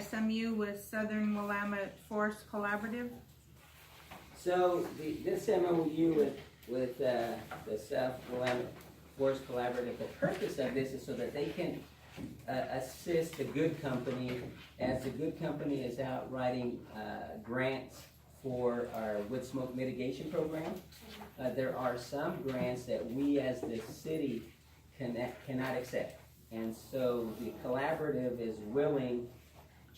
SMU with Southern Willamette Forest Collaborative. So this MOU with the South Willamette Forest Collaborative, the purpose of this is so that they can assist the good company, as the good company is out writing grants for our wood smoke mitigation program. There are some grants that we as the city cannot accept. And so the collaborative is willing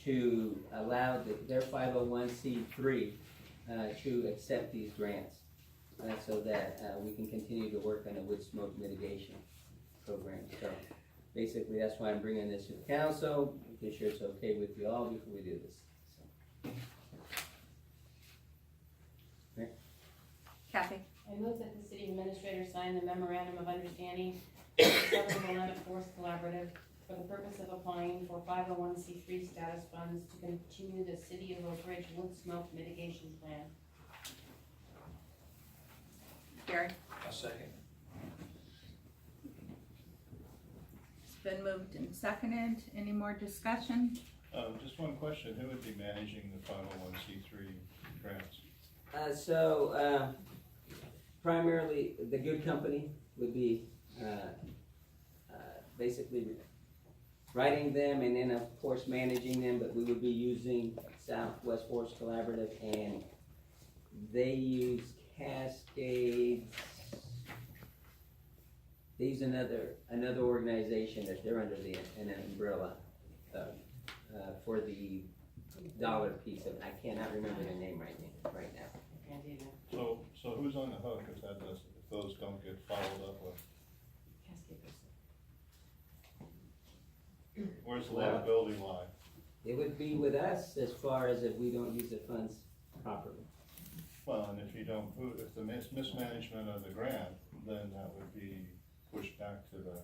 to allow their 501c3 to accept these grants so that we can continue to work on a wood smoke mitigation program. So basically that's why I'm bringing this to the council, making sure it's okay with you all before we do this. So. Right. Kathy? I move that the city administrator sign the memorandum of understanding with the Southern Willamette Forest Collaborative for the purpose of applying for 501c3 status funds to continue the City of Oakridge wood smoke mitigation plan. Gary? A second. It's been moved and seconded. Any more discussion? Just one question, who would be managing the 501c3 grants? Primarily the good company would be basically writing them and then of course managing them, but we would be using Southwest Forest Collaborative, and they use Cascades. They use another organization that they're under an umbrella for the dollar piece of it. I cannot remember the name right now. Can't do that. So who's on the hook if those don't get followed up with? Cascade. Where's the liability lie? It would be with us as far as if we don't use the funds properly. Well, and if you don't, if the mismanagement of the grant, then that would be pushed back to the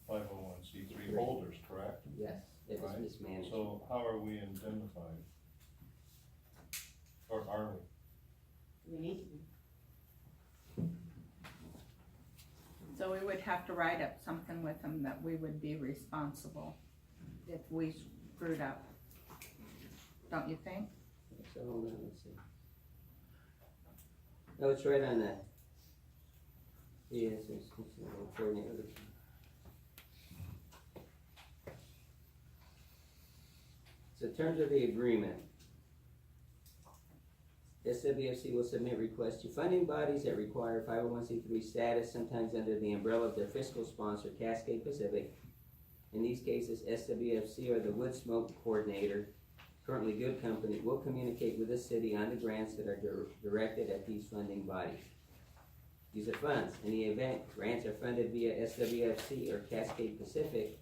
501c3 holders, correct? Yes, if it's Right. mismanaged. So how are we indemnified? Or are we? We need to be. So we would have to write up something with them that we would be responsible if we screwed up. Don't you think? So hold on, let's see. No, it's right on that. Yes, it's coordinated. So terms of the agreement. SWFC will submit requests to funding bodies that require 501c3 status, sometimes under the umbrella of their fiscal sponsor, Cascade Pacific. In these cases, SWFC or the Wood Smoke Coordinator, currently Good Company, will communicate with the city on the grants that are directed at these funding bodies. Use of funds. In the event grants are funded via SWFC or Cascade Pacific,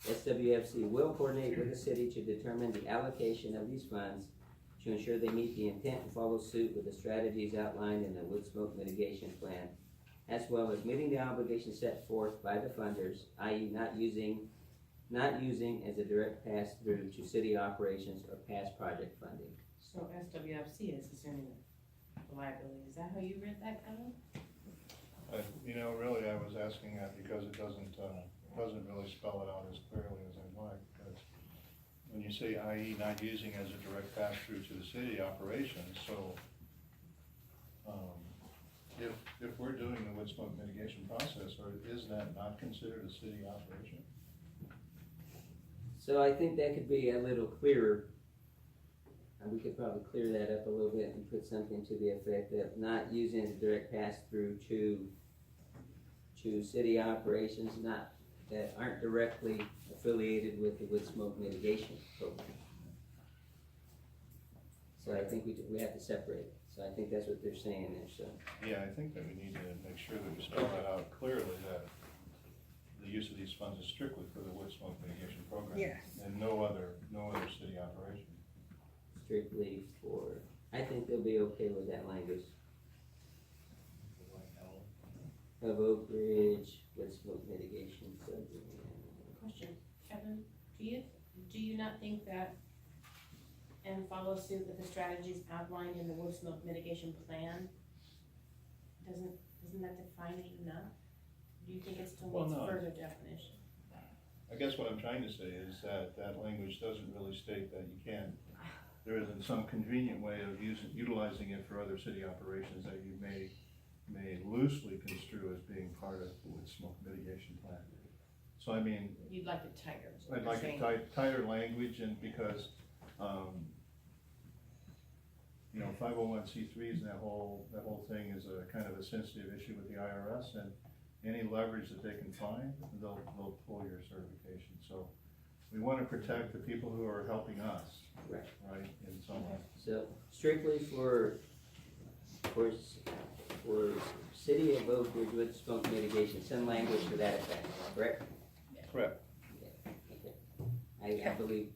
SWFC will coordinate with the city to determine the allocation of these funds to ensure they meet the intent and follow suit with the strategies outlined in the wood smoke mitigation plan, as well as meeting the obligations set forth by the funders, i.e. not using as a direct pass-through to city operations or past project funding. So SWFC is assuming the liability. Is that how you read that, Kevin? Really, I was asking that because it doesn't really spell it out as clearly as I'd like. But when you say i.e. not using as a direct pass-through to the city operations, so if we're doing the wood smoke mitigation process, or is that not considered a city operation? So I think that could be a little clearer. We could probably clear that up a little bit and put something to the effect of not using as a direct pass-through to city operations that aren't directly affiliated with the wood smoke mitigation program. So I think we have to separate it. So I think that's what they're saying there, so. Yeah, I think that we need to make sure that we spell that out clearly, that the use of these funds is strictly for the wood smoke mitigation program. Yes. And no other city operation. Strictly for, I think they'll be okay with that language. Of Oakridge, wood smoke mitigation program. Question, Kevin, do you not think that and follow suit with the strategies outlined in the wood smoke mitigation plan? Doesn't that define it enough? Do you think it still needs further definition? I guess what I'm trying to say is that that language doesn't really necessarily state that you can't. There isn't some convenient way of utilizing it for other city operations that you may loosely construe as being part of the smoke mitigation plan. So I mean, You'd like it tighter, is what I'd you're like saying. a tighter language, and because, 501c3s and that whole thing is a kind of a sensitive issue with the IRS, and any leverage that they can find, they'll pull your certification. So we want to protect the people who are helping us, Right. right, in some way. So strictly for city of Oakridge with smoke mitigation, some language to that effect, correct? Correct. Okay. I believe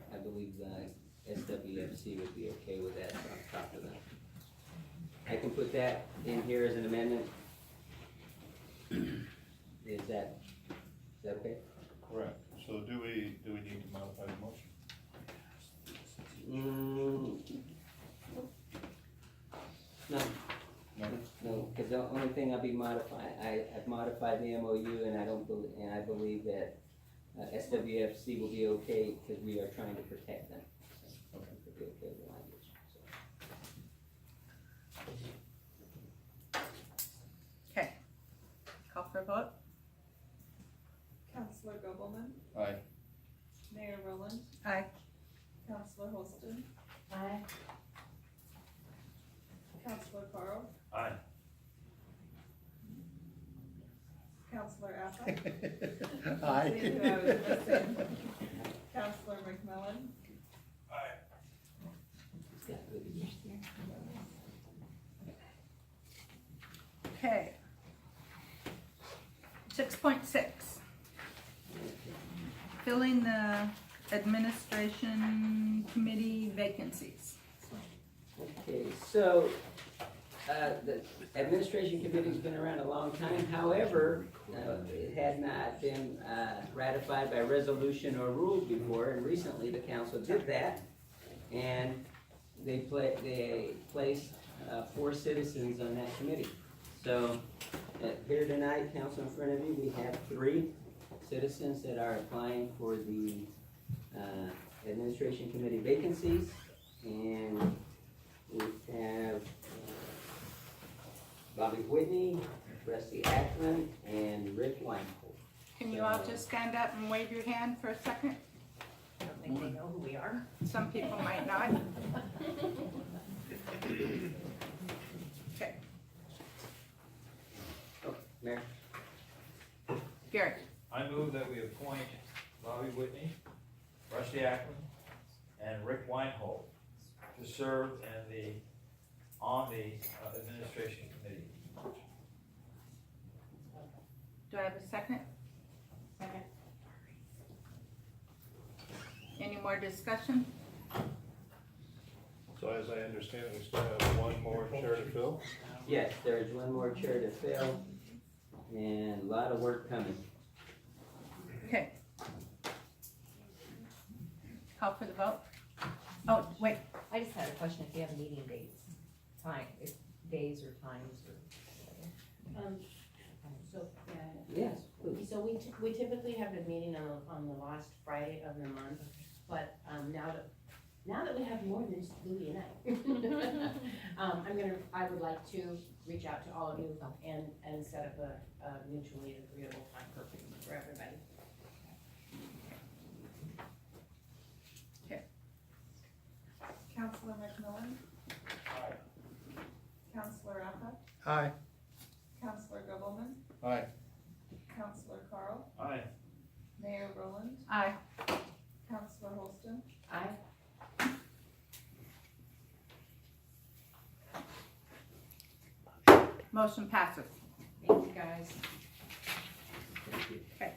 SWFC would be okay with that, so I'll talk to them. I can put that in here as an amendment. Is that okay? Correct. So do we need to modify the motion? No, No? no, because the only thing I'll be modifying, I've modified the MOU, and I believe that SWFC will be okay, because we are trying to protect them. So, Okay. it'll be okay with the language, so. Okay. Call for a vote? Counselor Gobelman, Aye. Mayor Rowland, Aye. Counselor Holston, Aye. Counselor Carl, Aye. Counselor Appa, Aye. See who I was missing. Counselor McMillan, It's got good ears there. Okay. 6.6. Filling the administration committee vacancies. Okay, so, the administration committee's been around a long time, however, it had not been, ratified by resolution or rule before, and recently the council did that, and they placed, 4 citizens on that committee. So, here tonight, council in front of you, we have 3 citizens that are applying for the, administration committee vacancies, and we have Bobby Whitney, Rusty Ackman, and Rick Weinhold. Can you all just stand up and wave your hand for a second? I don't think they know who we are. Some people might not. Okay, Oh, Mayor? Gary. I move that we appoint Bobby Whitney, Rusty Ackman, and Rick Weinhold to serve on the administration committee. Do I have a second? Second. Any more discussion? So as I understand it, we still have one more chair to fill? Yes, there's one more chair to fill, and a lot of work coming. Okay. Call for the vote? Oh, wait, I just had a question, if you have meeting dates, if days or times or whatever. So, Yes, please. So we typically have a meeting on the last Friday of the month, but, now that we have more than just Louie and I, I would like to reach out to all of you and set up a mutually agreeable time for everybody. Counselor McMillan, Counselor Appa, Aye. Counselor Gobelman, Aye. Counselor Carl, Aye. Mayor Rowland, aye. Counselor Holston, Aye. Motion passes. Thank you, guys. Thank you. Okay.